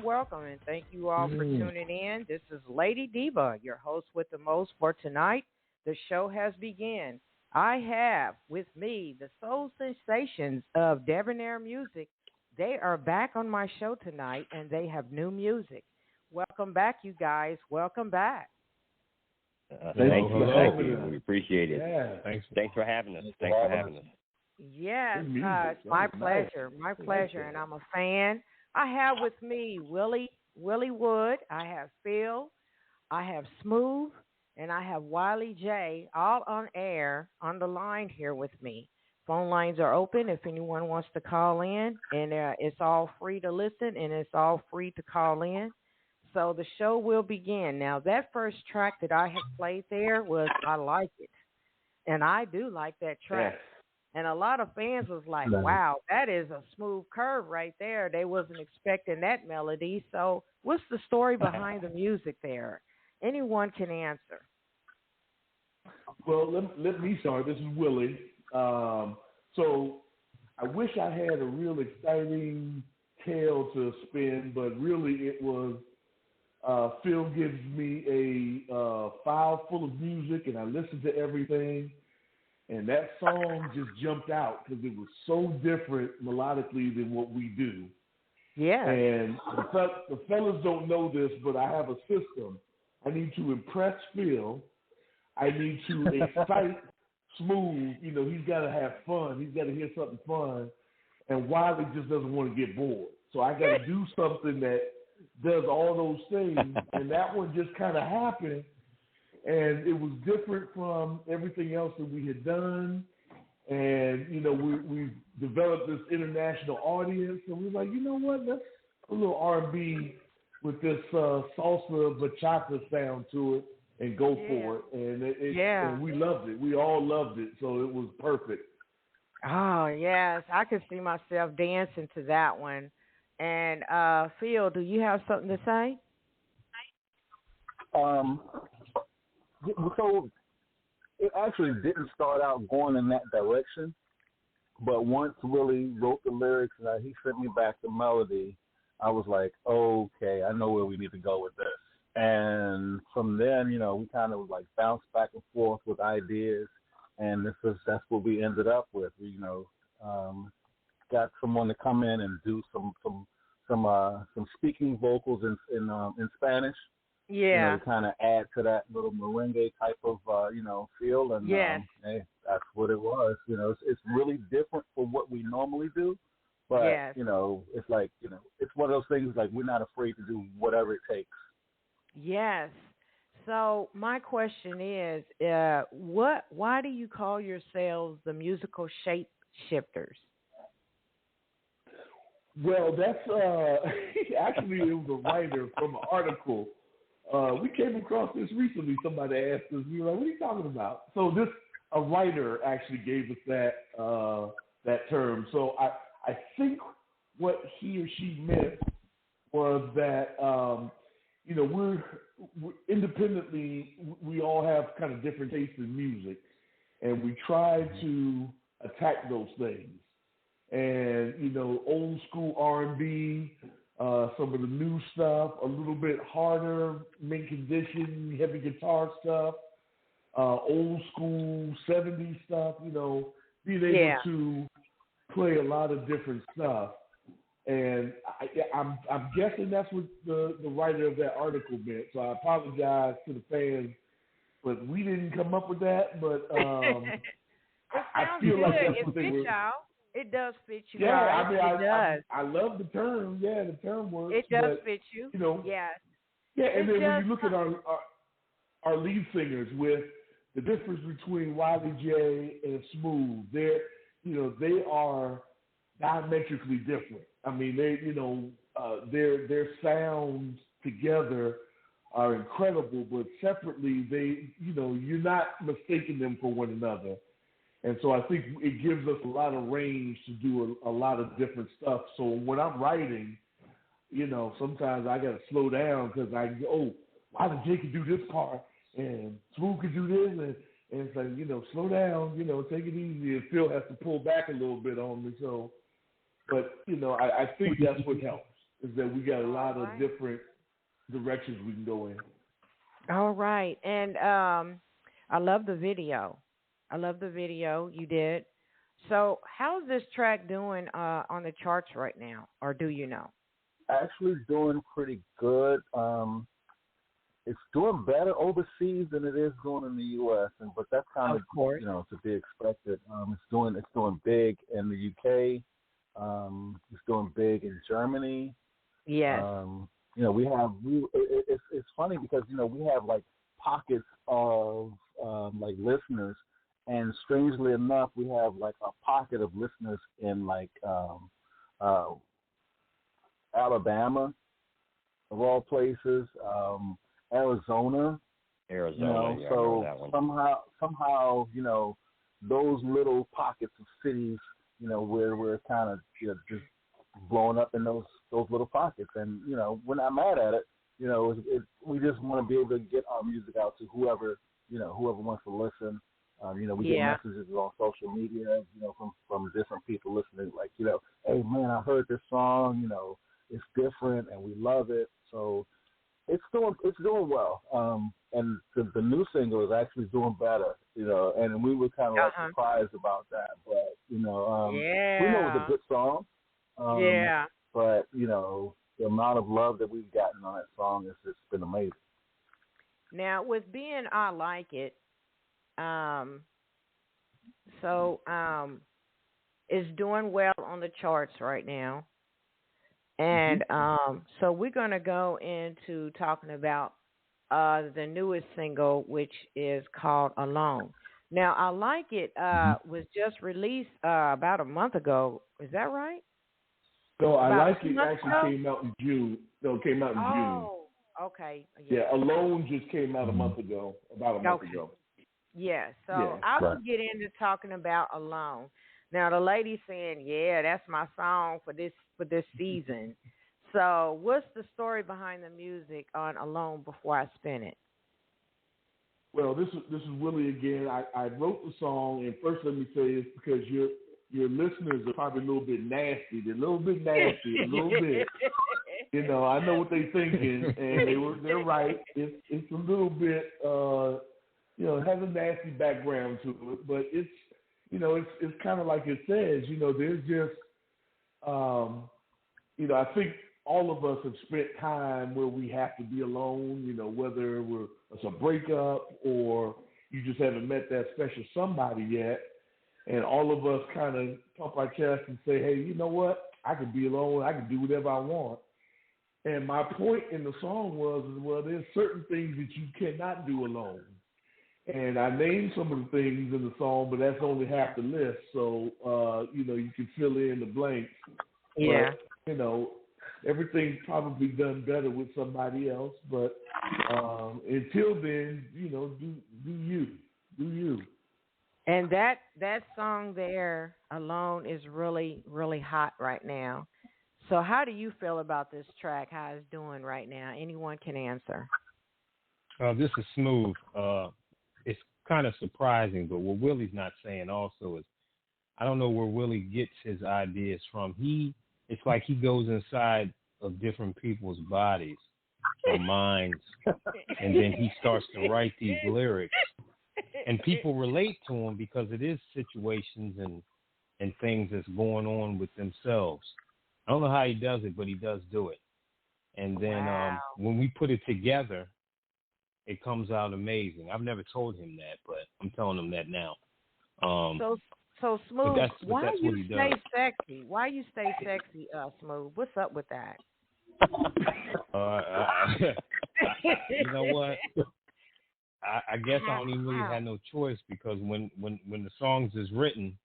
Welcome, and thank you all for tuning in. This is Lady Diva, your host with the most for tonight. The show has begun. I have with me the soul sensations of Debonaire Music. They are back on my show tonight, and they have new music. Welcome back, you guys. Welcome back. Thank you. We appreciate it. Yeah, thanks for having us. Yes, it's my pleasure. My pleasure, and I'm a fan. I have with me Willie Wood. I have PHILL. I have SMOOV, and I have WILEY Jay, all on air on the line here with me. Phone lines are open if anyone wants to call in, and it's all free to listen, and it's all free to call in. So the show will begin. Now, that first track that I had played there was I Like It, and I do like that track. And a lot of fans was like, wow, that is a smooth curve right there. They wasn't expecting that melody. So what's the story behind the music there? Anyone can answer. Well, let me start. This is Willie. So I wish I had a real exciting tale to spin, but really it was Phil gives me a file full of music, and I listen to everything. And that song just jumped out because it was so different melodically than what we do. Yeah. And the fellas don't know this, but I have a system. I need to impress Phil. I need to excite Smooth. You know, he's got to have fun. He's got to hear something fun. And Wiley just doesn't want to get bored. So I got to do something that does all those things. And that one just kind of happened. And it was different from everything else that we had done. And, you know, we developed this international audience. And we were like, you know what, let's a little R&B with this salsa bachata sound to it and go for it. And, and we loved it. We all loved it. So it was perfect. Oh, yes. I could see myself dancing to that one. And, Phil, do you have something to say? So it actually didn't start out going in that direction, but once Willie wrote the lyrics and he sent me back the melody, I was like, okay, I know where we need to go with this. And from then, you know, we kind of like bounced back and forth with ideas, and that's what we ended up with. We, you know, got someone to come in and do some speaking vocals in Spanish. Yeah. You know, kind of add to that little merengue type of, you know, feel. And hey, that's what it was. You know, it's really different from what we normally do. But, you know, it's like, you know, it's one of those things like we're not afraid to do whatever it takes. Yes. So my question is, why do you call yourselves the musical shape shifters? Well, that's actually it was a writer from an article. We came across this recently. Somebody asked us, we were like, what are you talking about? So a writer actually gave us that term. So I think what he or she meant was that, you know, we're independently, we all have kind of different tastes in music, and we try to attack those things. And, you know, old school R&B, some of the new stuff, a little bit harder, mint condition, heavy guitar stuff, old school 70s stuff, you know, being able to play a lot of different stuff. And I'm guessing that's what the writer of that article meant. So I apologize to the fans, but we didn't come up with that. But I feel like that's what they were. It does fit you. Yeah, right? I mean, it does. I love the term. Yeah, the term works. It does fit you. You know, yes. Yeah, and then when you look at our lead singers, with the difference between Wiley Jay and Smooth, they are diametrically different. I mean, their sounds together are incredible, but separately, you're not mistaking them for one another. And so I think it gives us a lot of range to do a lot of different stuff. So when I'm writing, you know, sometimes I got to slow down because I go, oh, Wiley Jay can do this part and Smooth can do this. And it's like, you know, slow down, you know, take it easy. And Phil has to pull back a little bit on me. So, but, you know, I think that's what helps, is that we got a lot of different directions we can go in. All right. And I love the video. You did. So how's this track doing on the charts right now, or do you know? Actually doing pretty good. It's doing better overseas than it is doing in the U.S., but that's kind of you know, to be expected. It's doing big in the UK. It's doing big in Germany. Yes. You know, it's funny because, you know, we have like pockets of like listeners, and strangely enough, we have like a pocket of listeners in like Alabama, of all places, Arizona. You know, so somehow, you know, those little pockets of cities, where we're kind of just blowing up in those little pockets. And, we're not mad at it. We just want to be able to get our music out to whoever wants to listen. We get messages on social media, from different people listening, like, hey, man, I heard this song, it's different and we love it. So it's doing well. And the new single is actually doing better, and we were kind of like surprised about that. But, we know it's a good song. But, the amount of love that we've gotten on that song has just been amazing. Now, with being I Like It, it's doing well on the charts right now. And so we're going to go into talking about the newest single, which is called Alone. Now, I Like It was just released about a month ago. Is that right? No, I Like It actually came out in June. No, it came out in June. Oh, okay. Yeah, Alone just came out about a month ago. Yeah, so I will get into talking about Alone. Now, the lady's saying, yeah, that's my song for this season. So what's the story behind the music on Alone before I spin it? Well, this is Willie again. I wrote the song, and first let me say it's because your listeners are probably a little bit nasty. They're a little bit nasty, a little bit. I know what they're thinking, and they're right. It's a little bit, it has a nasty background to it, but it's kind of like it says, there's just, I think all of us have spent time where we have to be alone, whether it's a breakup or you just haven't met that special somebody yet. And all of us kind of pump our chest and say, hey, you know what? I can be alone. I can do whatever I want. And my point in the song was, there's certain things that you cannot do alone. And I named some of the things in the song, but that's only half the list. So, you can fill in the blanks. Yeah. But, everything's probably done better with somebody else. But until then, do you. And that song there, Alone, is really, really hot right now. So how do you feel about this track, how it's doing right now? Anyone can answer. This is Smooth. It's kind of surprising, but what Willie's not saying also is, I don't know where Willie gets his ideas from. It's like he goes inside of different people's bodies or minds, and then he starts to write these lyrics. And people relate to him because it is situations and things that's going on with themselves. I don't know how he does it, but he does do it. And then when we put it together, it comes out amazing. I've never told him that, but I'm telling him that now. So Smooth, why you stay does. sexy? Why you stay sexy, Smooth? What's up with that? You know what? I guess I don't even really have no choice, because when the songs is written,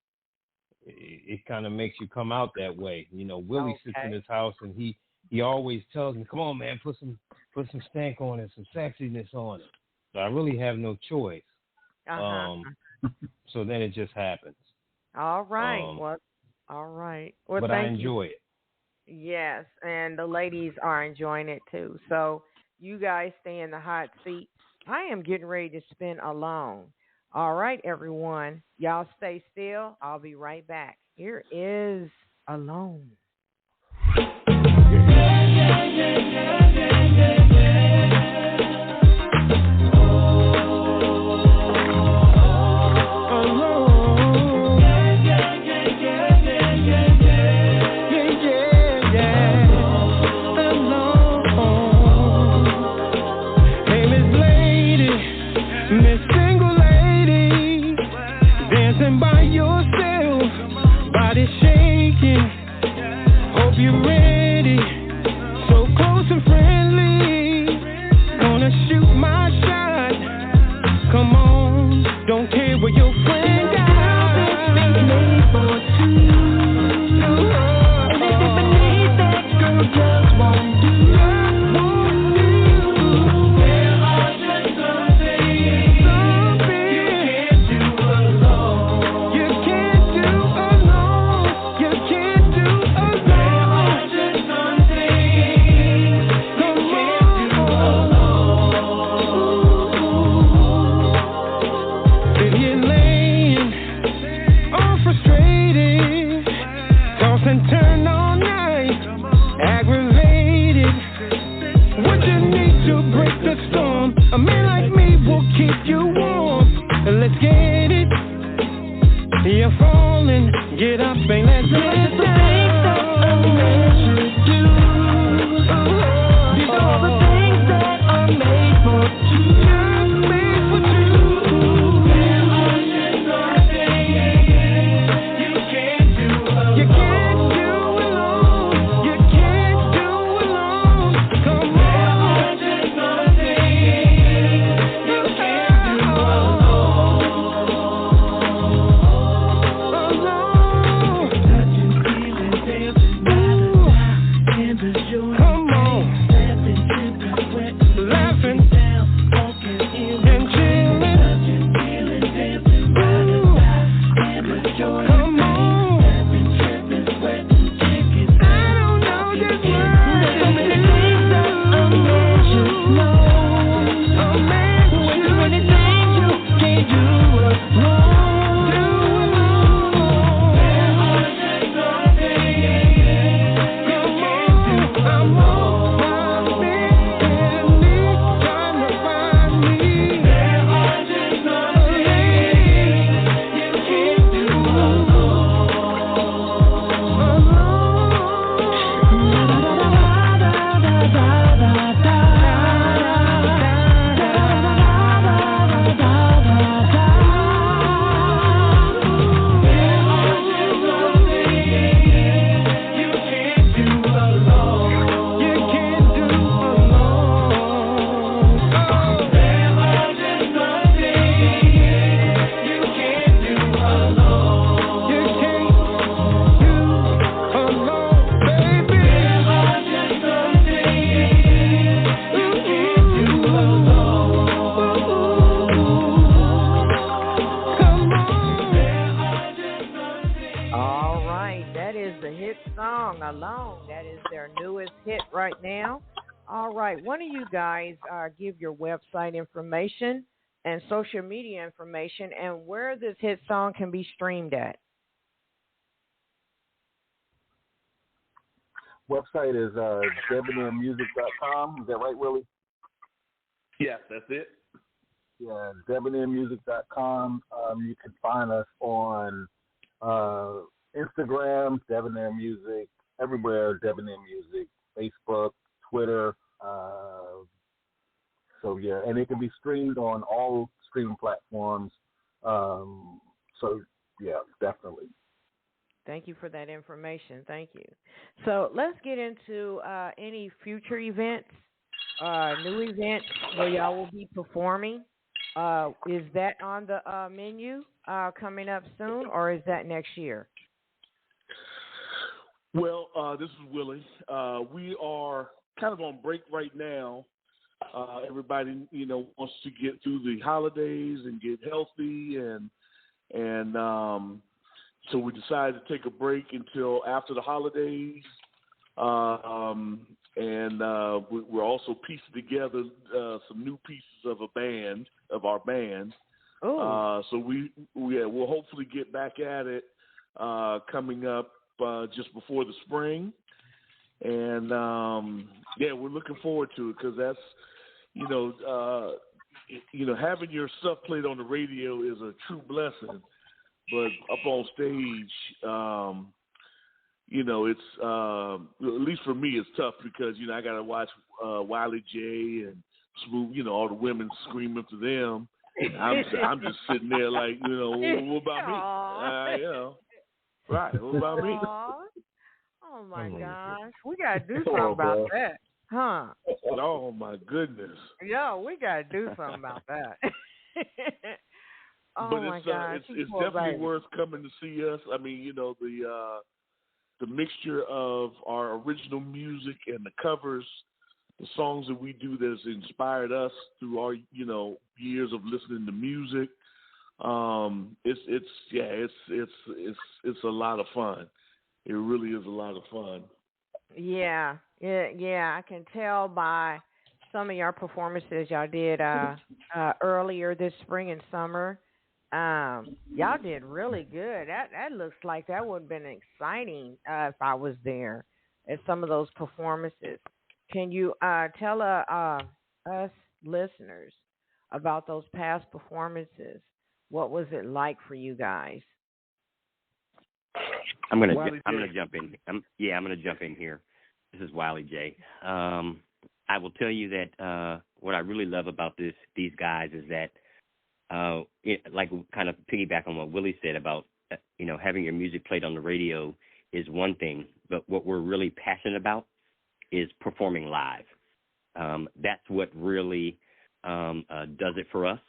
it kind of makes you come out that way. Willie sits in his house and he always tells me, "Come on, man, put some stank on it, some sexiness on it." So I really have no choice. So then it just happens. All right. All right. Well, but I enjoy it. Yes, and the ladies are enjoying it too. So you guys stay in the hot seat. I am getting ready to spin Alone. All right, everyone. Y'all stay still. I'll be right back. Here is Alone. By yourself, body shaking. Hope you're ready. So close and friendly. to break the storm. A man like me will keep you warm. Let's get it. You're falling. Get up and let's get down. These are all the things that are made for two. Made for two. There are just nothing you can't do alone. You can't do alone. You can't do alone. Come on. There are just nothing you can't do alone. Alone. Touching, feeling, dancing, da-da-da. Come on. Laughing and chilling. Come on. I don't know just what. So many things that a man should know. A man should. So many things you can't do alone. There are just nothing you can't do alone. Find me in me, trying to find me. There are just nothing you can't do alone. All right, that is the hit song Alone. That is their newest hit right now. All right, one of you guys give your website information and social media information and where this hit song can be streamed at. Website is debonairmusic.com. Is that right, Willie? Yes, that's it. Yeah, debonairmusic.com. You can find us on Instagram, Debonair Music, everywhere, Debonair Music, Facebook, Twitter. So, yeah, and it can be streamed on all streaming platforms. So, yeah, definitely. Thank you for that information. Thank you. So let's get into any future events, new events where y'all will be performing. Is that on the menu coming up soon, or is that next year? Well, this is Willie. We are kind of on break right now. Everybody, wants to get through the holidays and get healthy, and so we decided to take a break until after the holidays. We're also piecing together some new pieces of our band. Oh. So we'll hopefully get back at it coming up just before the spring. And we're looking forward to it because that's having your stuff played on the radio is a true blessing. But up on stage, it's at least for me, it's tough because I got to watch WILEY Jay and SMOOV, all the women screaming for them. I'm just sitting there like, what about me? Right? What about me? Oh my gosh, we gotta do something about that, huh? Oh my goodness. Yeah, we gotta do something about that. Oh but my gosh, it's definitely worth coming to see us. I mean, the mixture of our original music and the covers, the songs that we do that has inspired us through our years of listening to music. It's a lot of fun. It really is a lot of fun. Yeah. I can tell by some of your performances y'all did earlier this spring and summer. Y'all did really good. That looks like that would have been exciting if I was there at some of those performances. Can you tell a us listeners about those past performances. What was it like for you guys? I'm gonna jump in. I'm gonna jump in here. This is Wiley Jay. I will tell you that what I really love about these guys is that like kind of piggyback on what Willie said about having your music played on the radio is one thing, but what we're really passionate about is performing live. That's what really does it for us.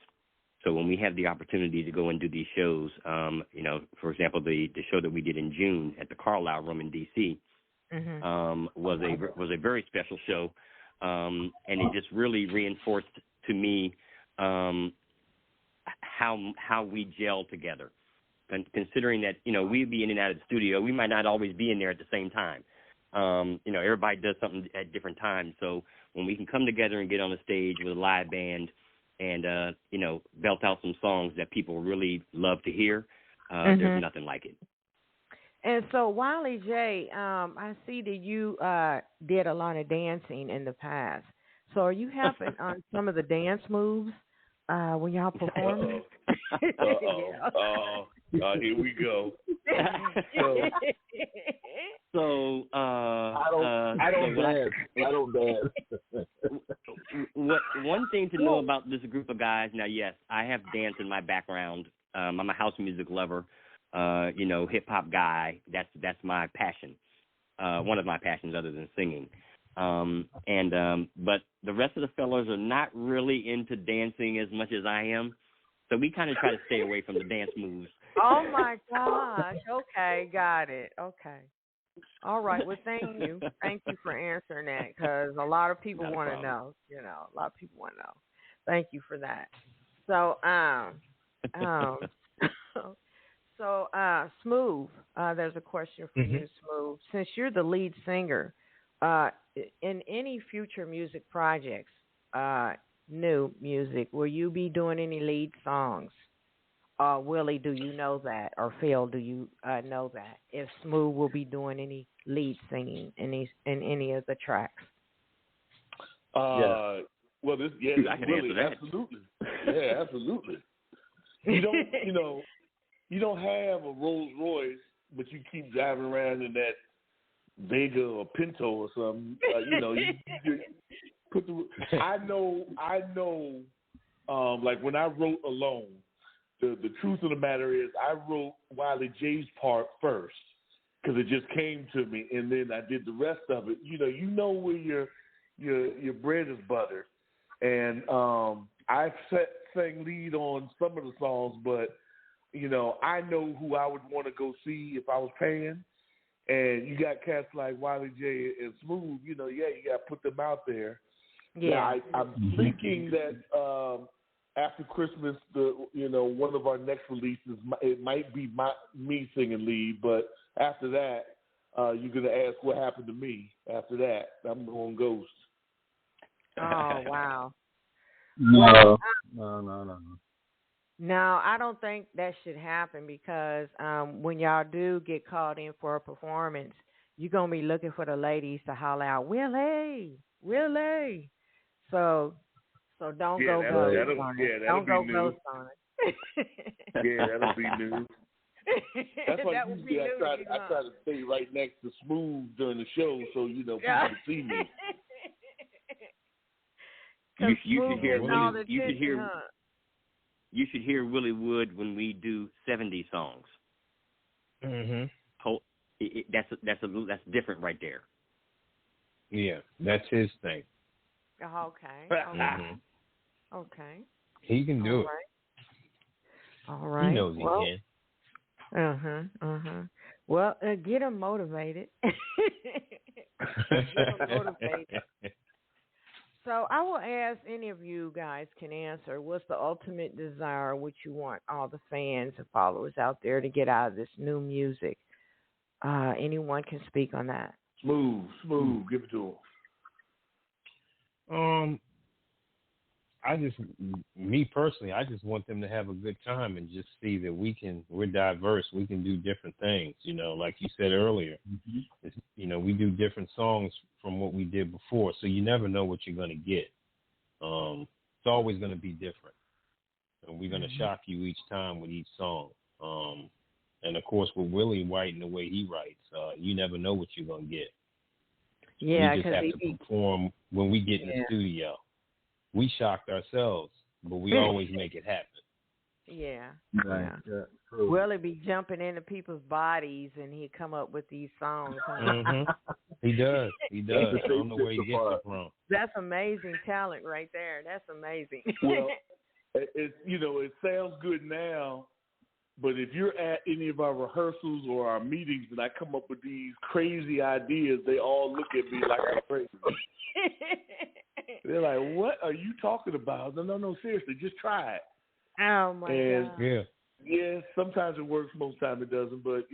So when we have the opportunity to go and do these shows, for example, the show that we did in June at the Carlisle Room in D.C. Was a very special show, and it just really reinforced to me how we gel together. And considering that we'd be in and out of the studio, we might not always be in there at the same time. Everybody does something at different times. So when we can come together and get on the stage with a live band and, belt out some songs that people really love to hear, there's nothing like it. And so, Wiley Jay, I see that you did a lot of dancing in the past. So are you helping on some of the dance moves when y'all perform? Here we go. I don't dance. One thing to know about this group of guys. Now, yes, I have dance in my background. I'm a house music lover. Hip hop guy. That's my passion. One of my passions, other than singing. But the rest of the fellows are not really into dancing as much as I am. So we kind of try to stay away from the dance moves. Oh, my gosh. Okay, got it. Okay. All right. Well, thank you. Thank you for answering that because a lot of people want to know. A lot of people want to know. Thank you for that. So, Smooth, there's a question for you, Smooth. Since you're the lead singer, in any future music projects, new music, will you be doing any lead songs? Willie, do you know that? Or Phil, do you know that? If Smooth will be doing any lead singing in any of the tracks? Well, I can answer that. Absolutely. Yeah, absolutely. You don't have a Rolls Royce, but you keep driving around in that Vega or Pinto or something. You put the. I know. Like when I wrote Alone, the truth of the matter is I wrote Wiley Jay's part first because it just came to me, and then I did the rest of it. You know where your bread is buttered, and I sang lead on some of the songs, but. I know who I would want to go see if I was paying. And you got cats like Wiley Jay and Smooth, you got to put them out there. Yeah. I'm thinking that after Christmas, one of our next releases, it might be me singing lead, but after that, you're going to ask what happened to me. After that, I'm going Ghost. Oh, wow. No. No, I don't think that should happen because when y'all do get called in for a performance, you're going to be looking for the ladies to holler out, Willie. So don't go ghost on it. Don't go ghost on it. Yeah, that'll be new. That's why usually I try to stay right next to Smooth during the show so, people can see me. You should hear Willie Wood when we do 70 songs. That's different right there. Yeah, that's his thing. Okay. Okay. He can do it. All right. He knows he can. Well, get him motivated. So I will ask any of you guys can answer. What's the ultimate desire, what you want all the fans and followers out there to get out of this new music? Anyone can speak on that. Smooth, give it to him. Me personally, I just want them to have a good time and just see that we're diverse. We can do different things, like you said earlier. We do different songs from what we did before, so you never know what you're going to get. It's always going to be different. And we're going to shock you each time with each song. And, of course, with Willie writing the way he writes, you never know what you're going to get. Yeah, we just have to perform when we get in the studio. We shocked ourselves, but we always make it happen. Yeah. Right. Yeah. Willie be jumping into people's bodies, and he'd come up with these songs. Huh? Mm-hmm. He does. I don't know where he gets it from. That's amazing talent right there. That's amazing. Well, it sounds good now, but if you're at any of our rehearsals or our meetings and I come up with these crazy ideas, they all look at me like I'm crazy. They're like, "What are you talking about?" No, seriously, just try it. Oh my God. Yeah, sometimes it works, most times it doesn't. But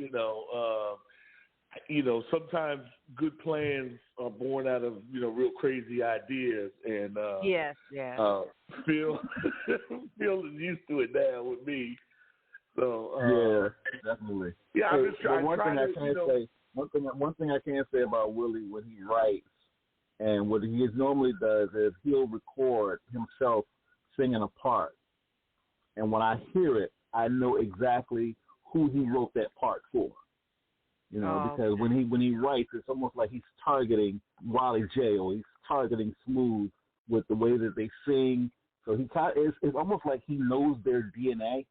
sometimes good plans are born out of real crazy ideas. And yes. Phil is used to it now with me. So yeah, definitely. Yeah, one thing I can't say about Willie when he writes, and what he normally does is he'll record himself singing a part. And when I hear it, I know exactly who he wrote that part for. Because when he writes, it's almost like he's targeting Wiley Jay or he's targeting Smooth with the way that they sing. So it's almost like he knows their DNA.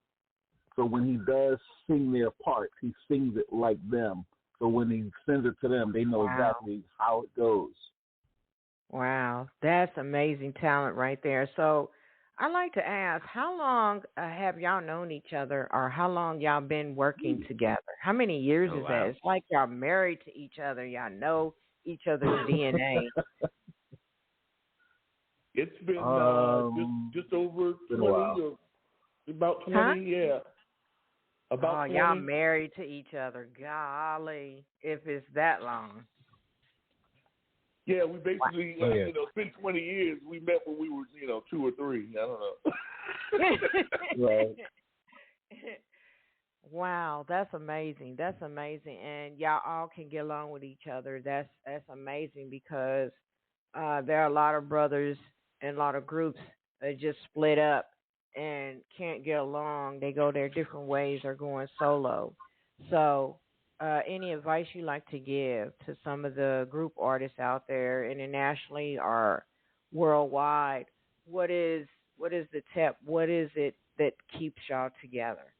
So when he does sing their parts, he sings it like them. So when he sends it to them, they know exactly how it goes. Wow, that's amazing talent right there. So I'd like to ask, how long have y'all known each other, or how long y'all been working together? How many years is that? It's like y'all married to each other. Y'all know each other's DNA. It's been just over 20, or about 20, yeah. About 20. Y'all married to each other. Golly, if it's that long. Yeah, we basically, it's been 20 years. We met when we were, 2 or 3. I don't know. Right. Wow, that's amazing. That's amazing. And y'all all can get along with each other. That's amazing, because there are a lot of brothers and a lot of groups that just split up and can't get along. They go their different ways or going solo. So any advice you like to give to some of the group artists out there internationally or worldwide? What is the tip? What is it that keeps y'all together?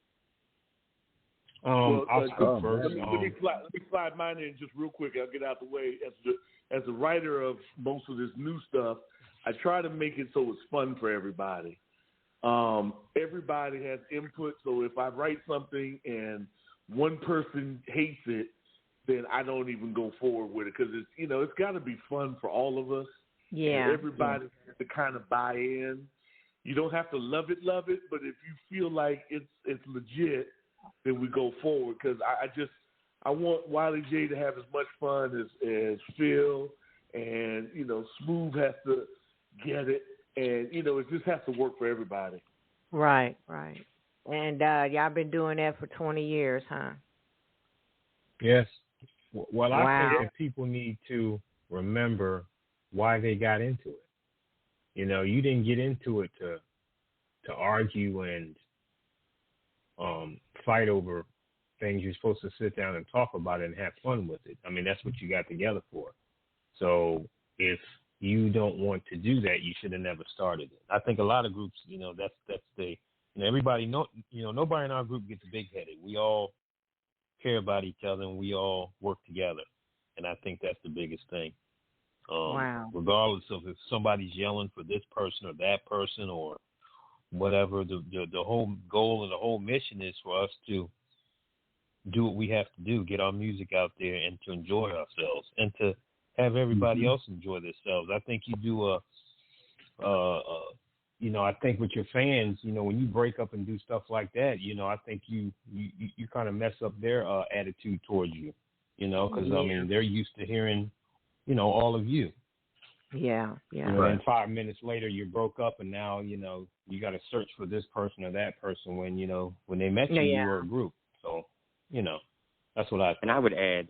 I'll speak first. Let me slide mine in just real quick. I'll get out the way. As the writer of most of this new stuff, I try to make it so it's fun for everybody. Everybody has input, so if I write something and one person hates it, then I don't even go forward with it, because it's got to be fun for all of us. Yeah. And everybody has to kind of buy in. You don't have to love it, but if you feel like it's legit, then we go forward, because I want Wiley Jay to have as much fun as Phil, and Smooth has to get it, and it just has to work for everybody. Right. And y'all been doing that for 20 years, huh? Yes. Well, I think that people need to remember why they got into it. You didn't get into it to argue and fight over things. You're supposed to sit down and talk about it and have fun with it. I mean, that's what you got together for. So if you don't want to do that, you should have never started it. I think a lot of groups, that's the everybody nobody in our group gets big headed. We all care about each other and we all work together, and I think that's the biggest thing. Regardless of if somebody's yelling for this person or that person or whatever, the whole goal and the whole mission is for us to do what we have to do, get our music out there and to enjoy ourselves and to have everybody else enjoy themselves. I think you do I think with your fans, when you break up and do stuff like that, I think you kind of mess up their attitude towards you, because I mean, they're used to hearing, all of you. Yeah. And 5 minutes later, you broke up, and now you got to search for this person or that person when they met you, you were a group. So that's what I think. And I would add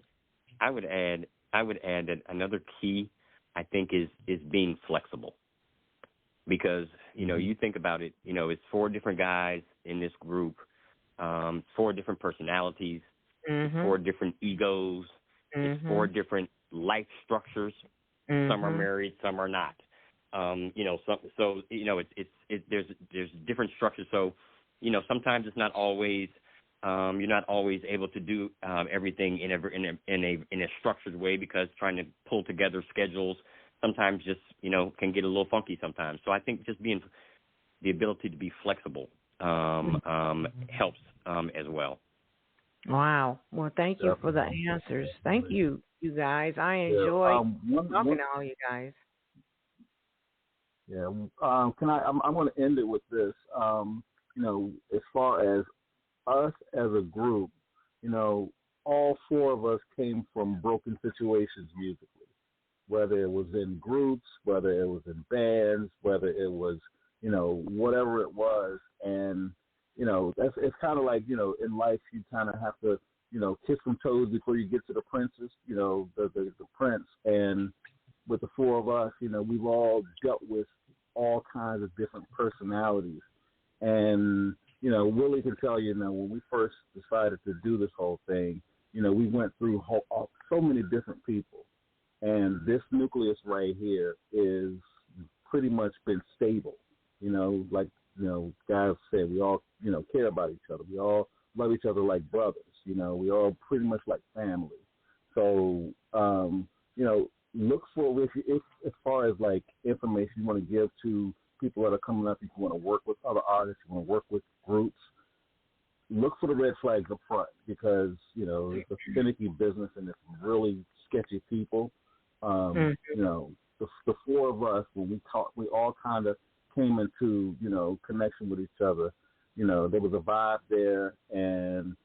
that another key, I think, is being flexible. because, you think about it, it's 4 different guys in this group, 4 different personalities, it's 4 different egos, it's 4 different life structures. Some are married, some are not. There's different structures. So, sometimes it's not always, you're not always able to do everything in a structured way, because trying to pull together schedules sometimes just, can get a little funky sometimes. So I think just being the ability to be flexible helps as well. Wow. Well, thank you for the answers. Thank you, you guys. I enjoy talking to all you guys. Yeah. Can I? I'm going to end it with this. As far as us as a group, all 4 of us came from broken situations musically. Whether it was in groups, whether it was in bands, whether it was, whatever it was. And, it's kind of like, in life you kind of have to, kiss some toes before you get to the princess, the prince. And with the 4 of us, we've all dealt with all kinds of different personalities. And, Willie can tell you, when we first decided to do this whole thing, we went through so many different people. And this nucleus right here is pretty much been stable. Guys said, we all, care about each other. We all love each other like brothers. We all pretty much like family. So, look for, if as far as like information you want to give to people that are coming up, if you want to work with other artists, you want to work with groups, look for the red flags up front, because, it's a finicky business and it's really sketchy people. The 4 of us, when we talked, we all kind of came into, connection with each other. There was a vibe there, and,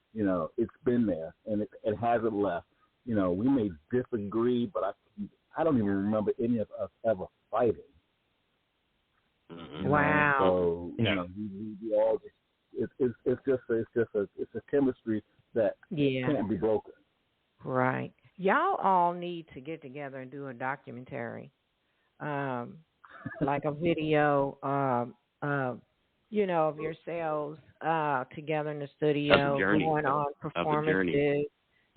it's been there, and it hasn't left. We may disagree, but I don't even remember any of us ever fighting. Wow. So, we all just, it's a chemistry that can't be broken. Right. Y'all all need to get together and do a documentary, like a video, of yourselves together in the studio, going on performances,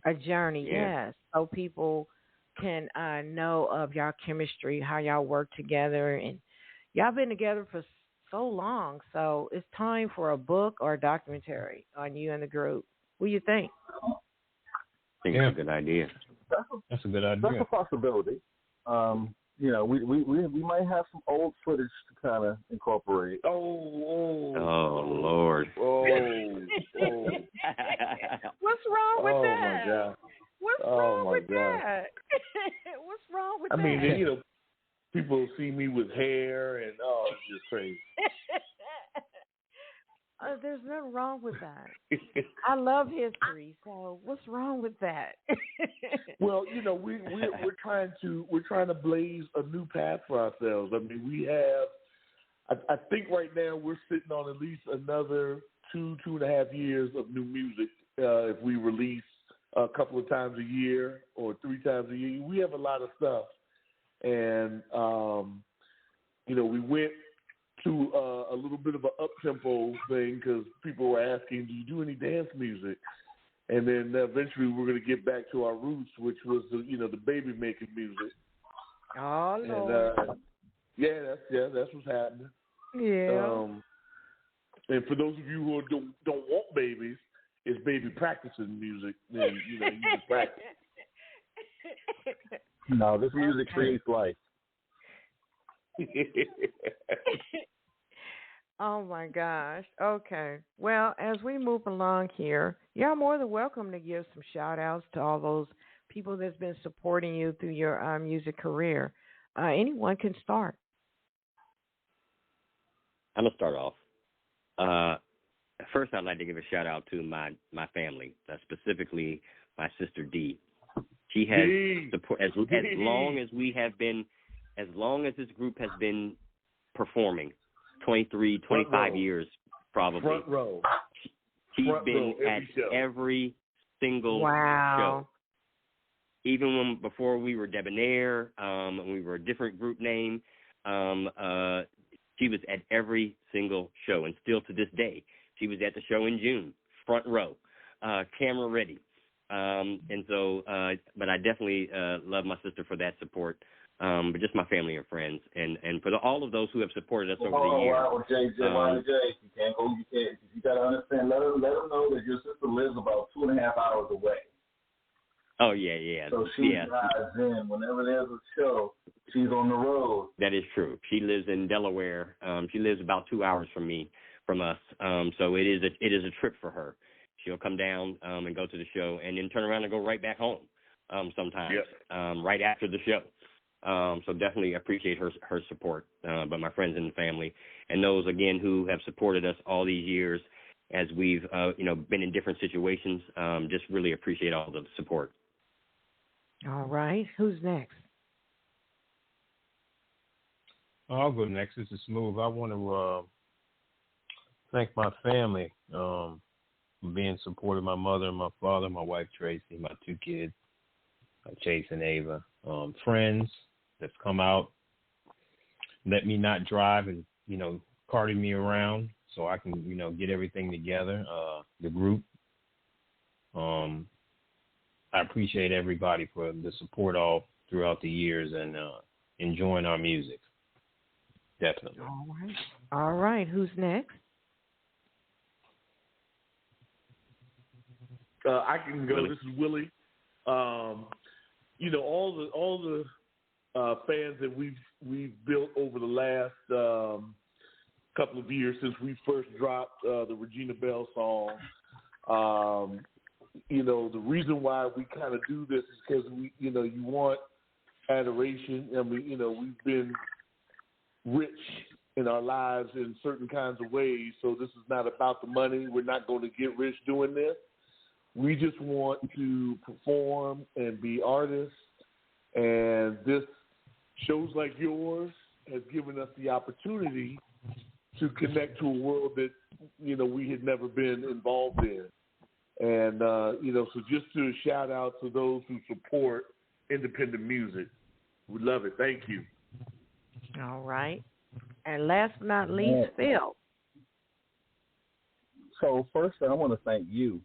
a journey, yes, so people can know of y'all chemistry, how y'all work together, and y'all been together for so long, so it's time for a book or a documentary on you and the group. What do you think? I think it's a good idea. That's a good idea. That's a possibility. We might have some old footage to kind of incorporate. Oh, Lord. What's wrong with that? My God. What's wrong with that? What's wrong with that? I mean, people see me with hair, and it's just crazy. There's nothing wrong with that. I love history, so what's wrong with that? Well, we're trying to blaze a new path for ourselves. I mean, we have. I think right now we're sitting on at least another 2.5 years of new music. If we release a couple of times a year or 3 times a year, we have a lot of stuff, and we went to a little bit of an up-tempo thing because people were asking, do you do any dance music? And then eventually we're going to get back to our roots, which was the baby-making music. Oh, Lord. And, that's what's happening. Yeah. And for those of you who don't want babies, it's baby practicing music. And, you just practice. No, this music creates life. Oh, my gosh. Okay. Well, as we move along here, you're more than welcome to give some shout-outs to all those people that's been supporting you through your music career. Anyone can start. I'm going to start off. First, I'd like to give a shout-out to my family, specifically my sister Dee. She has support as long as we have been, as long as this group has been performing, 23, 25 years probably. Front row. She's been at every single show. Even before we were Debonaire, when we were a different group name, she she was at every single show, and still to this day. She was at the show in June, front row, camera ready. And so, but I definitely love my sister for that support. But just my family and friends, and for all of those who have supported us over the years. Wow, Jay, you can't go. You can't. You got to understand. Let them know that your sister lives about 2.5 hours away. Oh yeah. So she drives in whenever there's a show. She's on the road. That is true. She lives in Delaware. She lives about 2 hours from us. So it is a trip for her. She'll come down and go to the show, and then turn around and go right back home. Sometimes right after the show. So definitely appreciate her support, but my friends and family, and those again who have supported us all these years as we've been in different situations. Just really appreciate all the support. All right, who's next? I'll go next. This is SMOOV. I want to thank my family for being supportive. My mother, my father, my wife Tracy, my 2 kids, Chase and Ava. Friends that's come out, let me not drive and, carting me around so I can, get everything together. The group. I appreciate everybody for the support all throughout the years and enjoying our music. Definitely. All right. Who's next? I can go. This is Willie. All the fans that we've built over the last couple of years since we first dropped the Regina Belle song. The reason why we kind of do this is because you want adoration, and we've been rich in our lives in certain kinds of ways. So this is not about the money. We're not going to get rich doing this. We just want to perform and be artists, and this shows like yours has given us the opportunity to connect to a world that, we had never been involved in. And, so just to shout out to those who support independent music. We love it. Thank you. All right. And last but not least, Phil. So first, I want to thank you.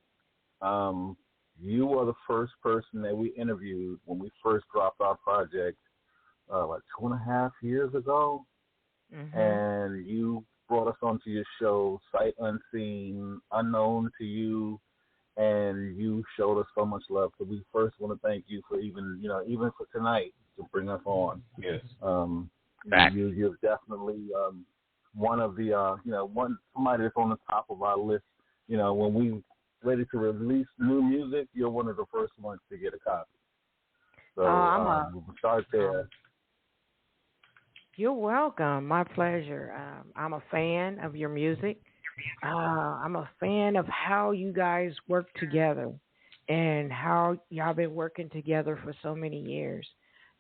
You were the first person that we interviewed when we first dropped our project, 2.5 years ago. Mm-hmm. And you brought us onto your show, sight unseen, unknown to you, and you showed us so much love. So we first want to thank you for even for tonight to bring us on. Yes. You're definitely one of the somebody that's on the top of our list. When we ready to release new music, you're one of the first ones to get a copy. So we'll start there. You're welcome. My pleasure. I'm a fan of your music. I'm a fan of how you guys work together and how y'all been working together for so many years.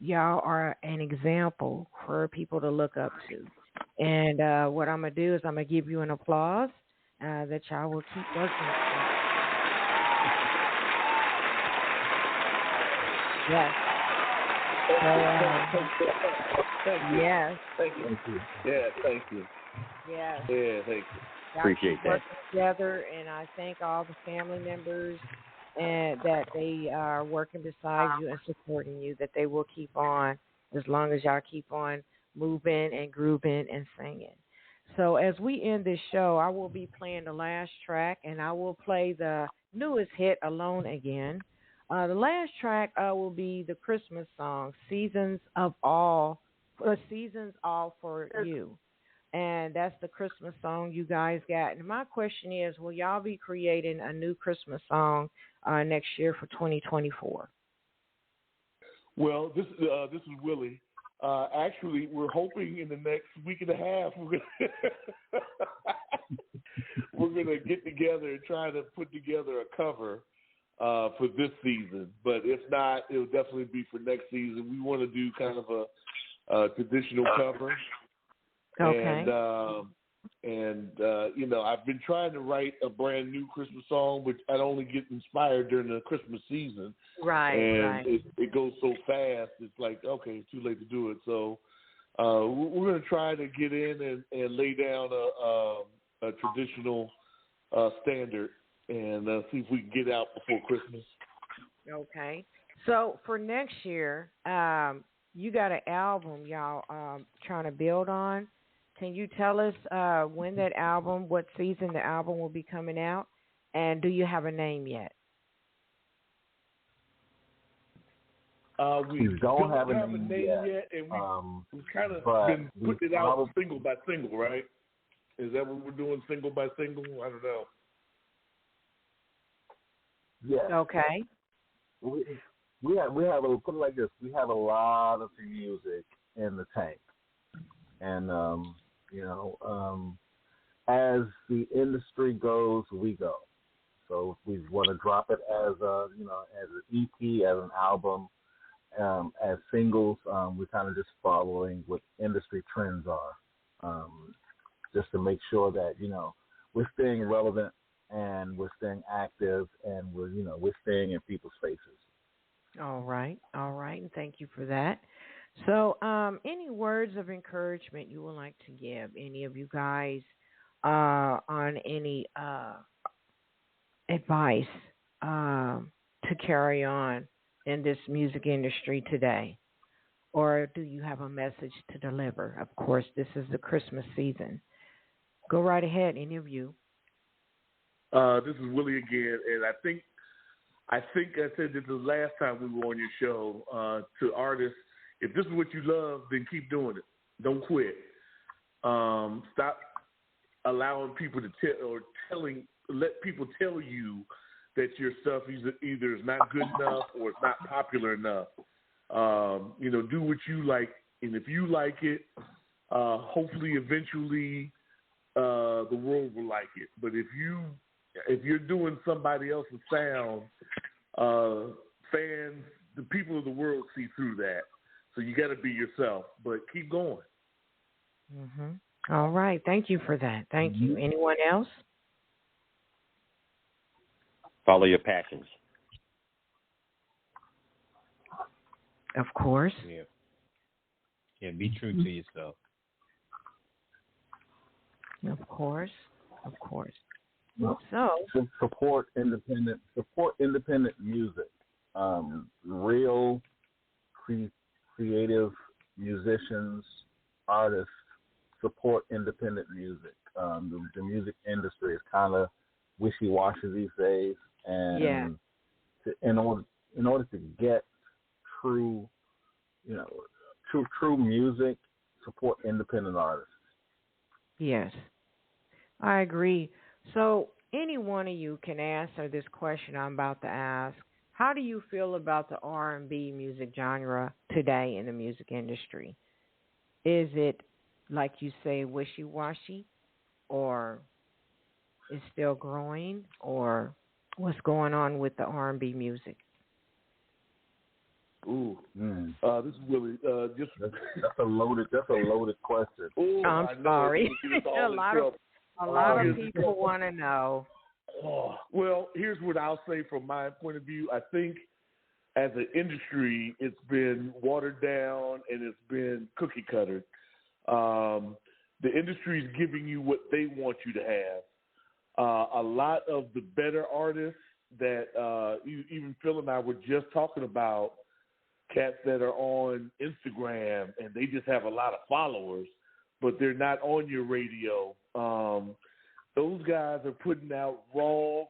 Y'all are an example for people to look up to. And what I'm going to do is I'm going to give you an applause that y'all will keep working with. Yes. Yes. Thank you. Yeah, thank you. Yes. Yeah, thank you. Y'all Appreciate keep that. working together, and I thank all the family members and that they are working beside you and supporting you, that they will keep on as long as y'all keep on moving and grooving and singing. So as we end this show, I will be playing the last track, and I will play the newest hit, Alone Again. The last track will be the Christmas song, Seasons All for You. And that's the Christmas song you guys got. And my question is, will y'all be creating a new Christmas song next year for 2024? Well, this is Willie. Actually, we're hoping in the next week and a half we're gonna get together and try to put together a cover for this season. But if not, it'll definitely be for next season. We want to do kind of a traditional cover. Okay. And I've been trying to write a brand new Christmas song, which I'd only get inspired during the Christmas season. Right, and right. it goes so fast, it's like, okay, it's too late to do it. So we're going to try to get in and lay down a traditional standard and see if we can get out before Christmas. Okay. So for next year, you got an album y'all trying to build on. Can you tell us when that album, what season the album will be coming out, and do you have a name yet? We don't have a name yet, and we've kind of been putting it out single by single, right? Is that what we're doing, single by single? I don't know. Yeah. Okay. We have put it like this. We have a lot of music in the tank, and as the industry goes, we go. So if we want to drop it as as an EP, as an album, as singles, we're kind of just following what industry trends are, just to make sure that we're staying relevant and we're staying active and we're staying in people's faces. All right, and thank you for that. So, any words of encouragement you would like to give any of you guys on any advice to carry on in this music industry today? Or do you have a message to deliver? Of course, this is the Christmas season. Go right ahead, any of you. This is Willie again, and I think I said this the last time we were on your show to artists. If this is what you love, then keep doing it. Don't quit. Stop allowing people to let people tell you that your stuff either is not good enough or it's not popular enough. Do what you like, and if you like it, hopefully eventually the world will like it. But if you're doing somebody else's sound, fans, the people of the world see through that. So you got to be yourself, but keep going. Mm-hmm. All right. Thank you for that. Thank you. Anyone else? Follow your passions. Of course. Yeah, be true to yourself. Of course. So support independent music. Real creative musicians, artists support independent music. The music industry is kind of wishy-washy these days, and in order to get true music, support independent artists. Yes, I agree. So any one of you can answer this question I'm about to ask. How do you feel about the R&B music genre today in the music industry? Is it, like you say, wishy-washy, or is still growing, or what's going on with the R&B music? Ooh, this is Willie. That's a loaded question. Ooh, I'm sorry. A lot of people want to know. Oh, well, here's what I'll say from my point of view. I think as an industry, it's been watered down and it's been cookie cuttered. The industry is giving you what they want you to have. A lot of the better artists that even Phil and I were just talking about, cats that are on Instagram and they just have a lot of followers, but they're not on your radio. Those guys are putting out raw,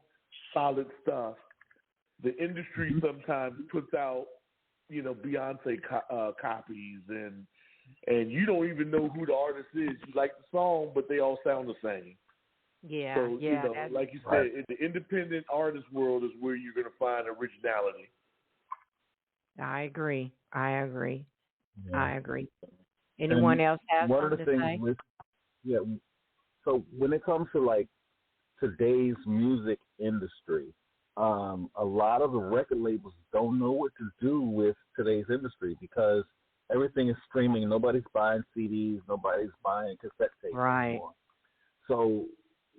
solid stuff. The industry sometimes puts out, Beyonce copies, and you don't even know who the artist is. You like the song, but they all sound the same. Yeah, so, like you said, in the independent artist world is where you're going to find originality. I agree. Yeah. Anyone else have one of the something things to say? So when it comes to like today's music industry, a lot of the record labels don't know what to do with today's industry because everything is streaming. Nobody's buying CDs. Nobody's buying cassette tapes anymore. So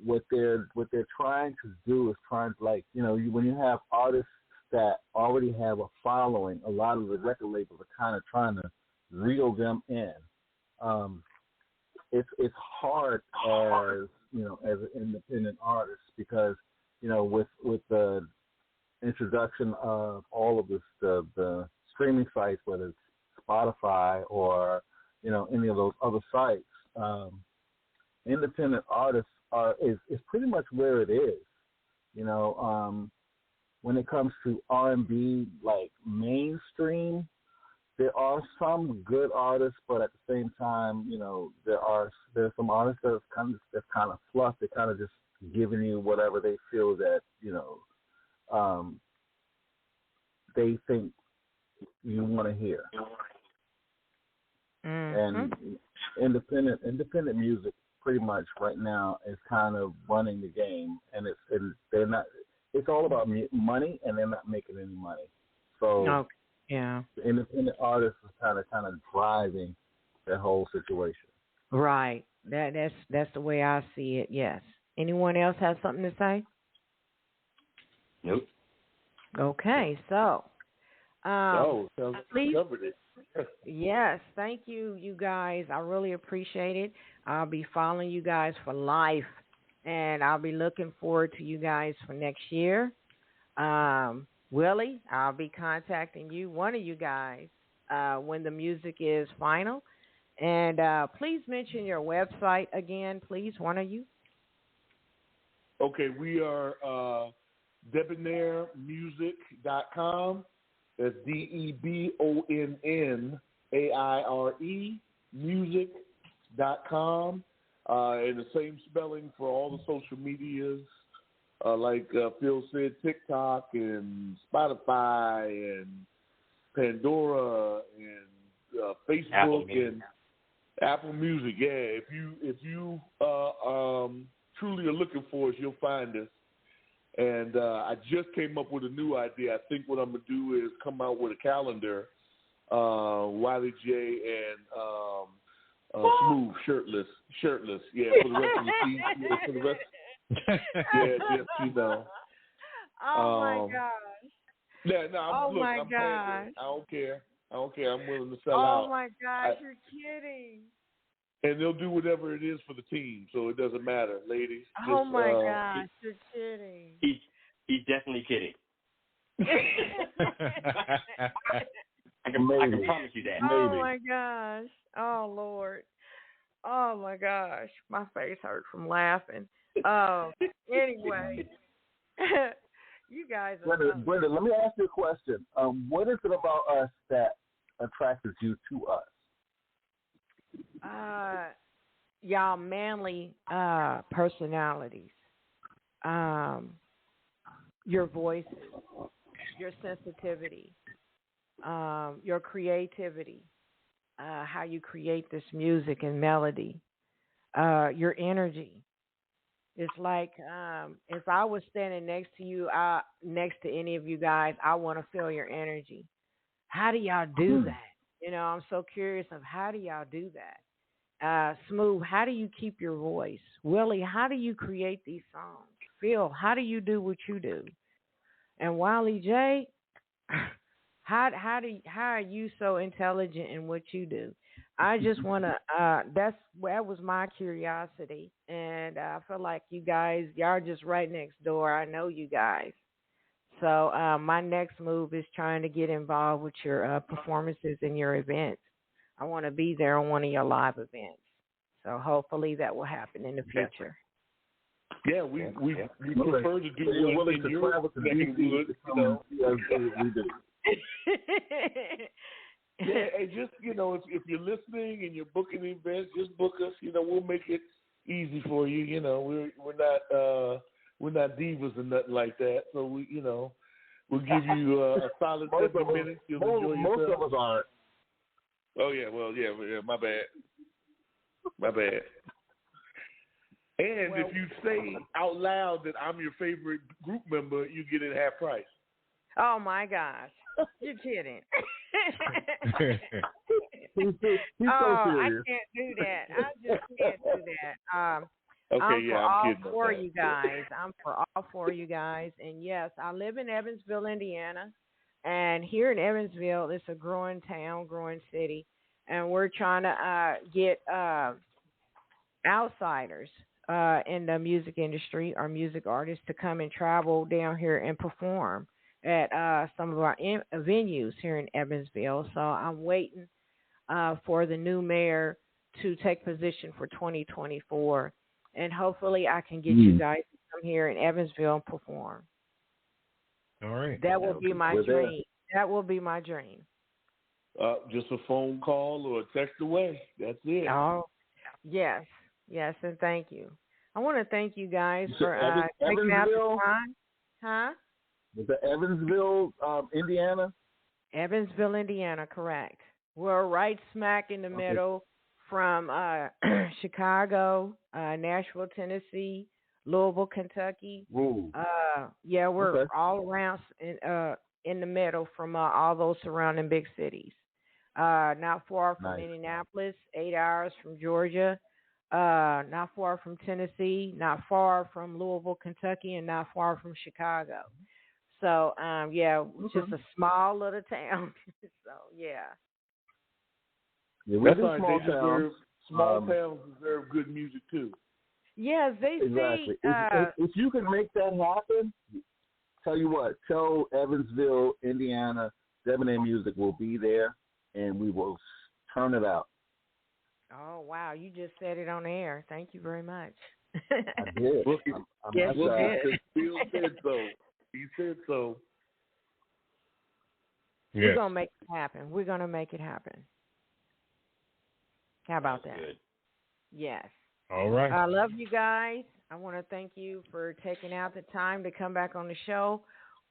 what they're trying to do is when you have artists that already have a following, a lot of the record labels are kind of trying to reel them in it's hard as as an independent artist because with the introduction of all of this the streaming sites, whether it's Spotify or any of those other sites, independent artists is pretty much where it is. When it comes to R&B, like mainstream, there are some good artists, but at the same time, there's some artists that's kind of fluff. They're kind of just giving you whatever they feel that they think you want to hear. And independent music pretty much right now is kind of running the game, and they're not. It's all about money, and they're not making any money. So the independent artist is kind of driving that whole situation. Right. That's the way I see it. Yes. Anyone else have something to say? Nope. Okay. So. Please covered it. Yes, thank you, you guys. I really appreciate it. I'll be following you guys for life, and I'll be looking forward to you guys for next year. Willie, I'll be contacting you, one of you guys, when the music is final. And please mention your website again, please, one of you. Okay, we are DEBONNAIREmusic.com. That's DEBONNAIRE music.com. And the same spelling for all the social medias, like Phil said, TikTok and Spotify and Pandora and Facebook and Apple Music. Yeah, if you truly are looking for us, you'll find us. And I just came up with a new idea. I think what I'm going to do is come out with a calendar, Wiley Jay and SMOOV, shirtless. Yeah, for the rest of the season. Yeah, for the rest. Yeah, just, Oh, my gosh. Yeah, no, I'm paying for it. I don't care. I'm willing to sell out. Oh, my gosh, you're kidding. And they'll do whatever it is for the team, so it doesn't matter, ladies. Oh, my gosh, you're kidding. He's definitely kidding. I can promise you that. Oh, my gosh. Oh, Lord. Oh, my gosh. My face hurt from laughing. Anyway. You guys are Brenda, let me ask you a question. What is it about us that attracted you to us? Y'all manly personalities, your voices, your sensitivity, your creativity, how you create this music and melody, your energy. It's like if I was standing next to you, next to any of you guys, I want to feel your energy. How do y'all do that? I'm so curious of how do y'all do that? SMOOV, how do you keep your voice? Willie, how do you create these songs? Phil, how do you do what you do? And Wiley Jay, how are you so intelligent in what you do? I just want to, that was my curiosity. And I feel like you guys, y'all are just right next door. I know you guys. So my next move is trying to get involved with your performances and your events. I want to be there on one of your live events. So hopefully that will happen in the future. Yeah, we prefer to do one in your neck of the woods, we do. Yeah, and just, if you're listening and you're booking events, just book us. We'll make it easy for you. We're not divas and nothing like that. So we'll give you a solid 10 minutes. You'll enjoy yourself. Most of us aren't. Oh yeah, well yeah, my bad. And if you say out loud that I'm your favorite group member, you get it half price. Oh my gosh, you're kidding. He's so serious. I can't do that. I just can't do that. Okay, I'm yeah, for I'm all kidding. For you guys. I'm for all for you guys. And yes, I live in Evansville, Indiana. And here in Evansville, it's a growing town, growing city. and we're trying to get outsiders in the music industry or music artists to come and travel down here and perform at some of our venues here in Evansville. So I'm waiting for the new mayor to take position for 2024, and hopefully I can get you guys to come here in Evansville and perform. All right. That will be my dream. That will be my dream. Just a phone call or a text away. That's it. Oh, yes, and thank you. I want to thank you guys for taking out the time. Huh? Was that Evansville, Indiana? Evansville, Indiana, correct. We're right smack in the middle from Chicago, Nashville, Tennessee, Louisville, Kentucky. Yeah, we're all around in the middle from all those surrounding big cities. Not far from Indianapolis, 8 hours from Georgia, not far from Tennessee, not far from Louisville, Kentucky, and not far from Chicago. So, just a small little town. So, yeah. That's why they deserve, small towns deserve good music, too. Yes, they exactly. see. If you can make that happen, tell you what, tell Evansville, Indiana, Debonaire Music will be there, and we will turn it out. Oh, wow. You just said it on air. Thank you very much. I did. Yes, you did. Phil said so. He said so. Yes. We're going to make it happen. We're going to make it happen. How about that? Good. Yes. All right. I love you guys. I want to thank you for taking out the time to come back on the show.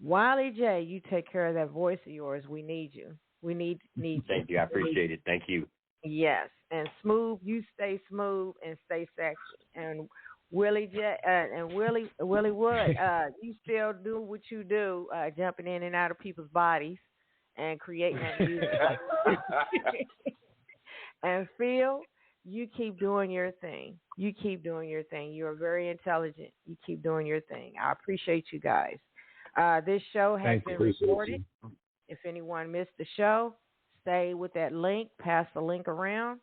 Wiley J, you take care of that voice of yours. We need you. We need you. Thank you. I appreciate it. Thank you. Yes. And Smooth, you stay smooth and stay sexy. And Willie J and Willie Wood, you still do what you do, jumping in and out of people's bodies and creating that music. And Phil, you keep doing your thing. You keep doing your thing. You are very intelligent. You keep doing your thing. I appreciate you guys. This show has been recorded. If anyone missed the show, stay with that link. Pass the link around.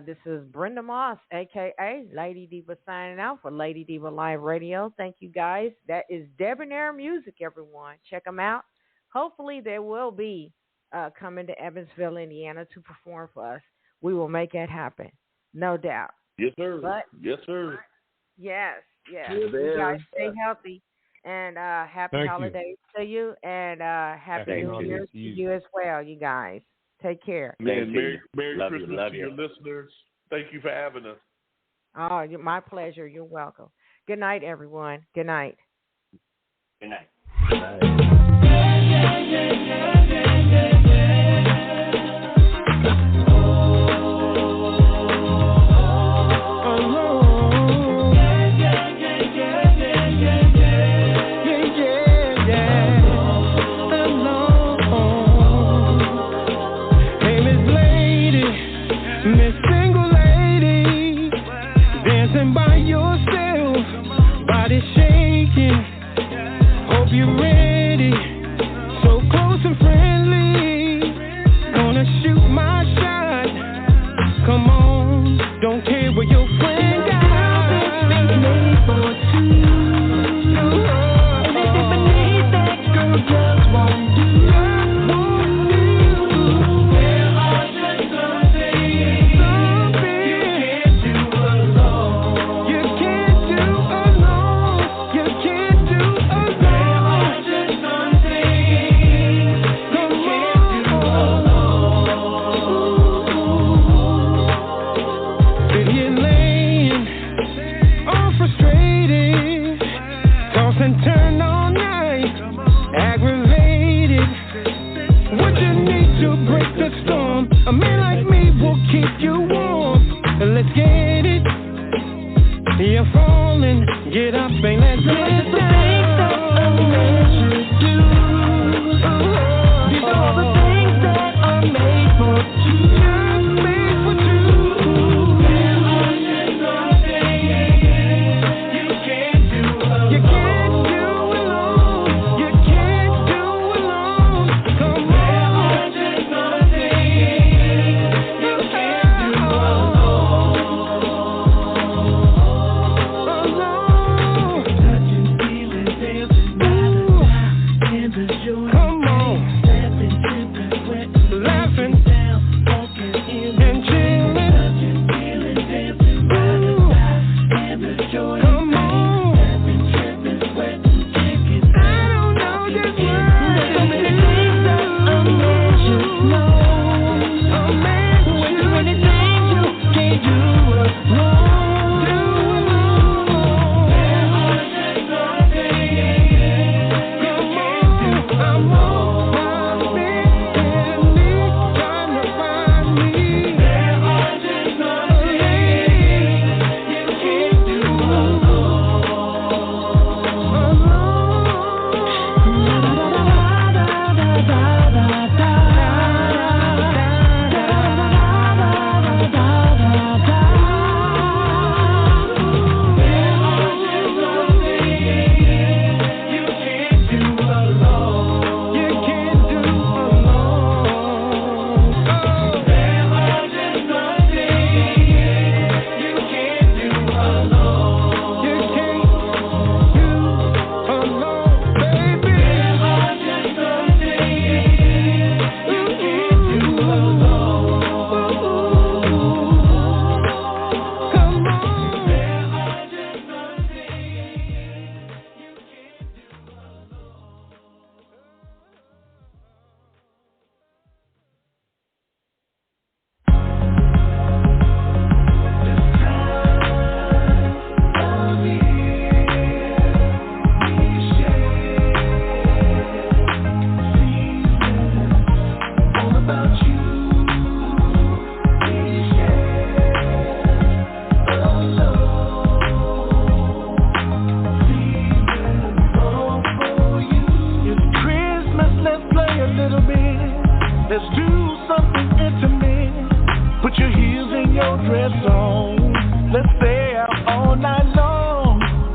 This is Brenda Moss, a.k.a. Lady Diva, signing out for Lady Diva Live Radio. Thank you, guys. That is Debonaire Music, everyone. Check them out. Hopefully they will be coming to Evansville, Indiana to perform for us. We will make that happen, no doubt. Yes, sir. Yes. Yes. You guys stay healthy, and happy holidays to you, and happy New Year to you as well, you guys. Take care. Merry love Christmas you. Love to your listeners. Thank you for having us. Oh, my pleasure. You're welcome. Good night, everyone. Good night. Good night. Good night.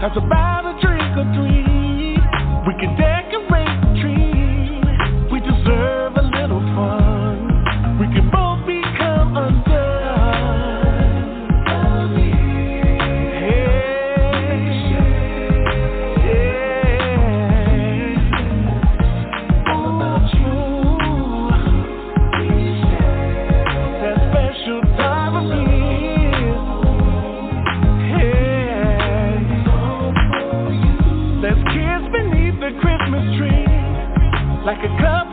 That's about a drink or three. We can decorate the tree. We deserve a little fun. We can both become undone. Yeah. All about you. That special time of year. Yeah. Let's kiss beneath the Christmas tree like a cup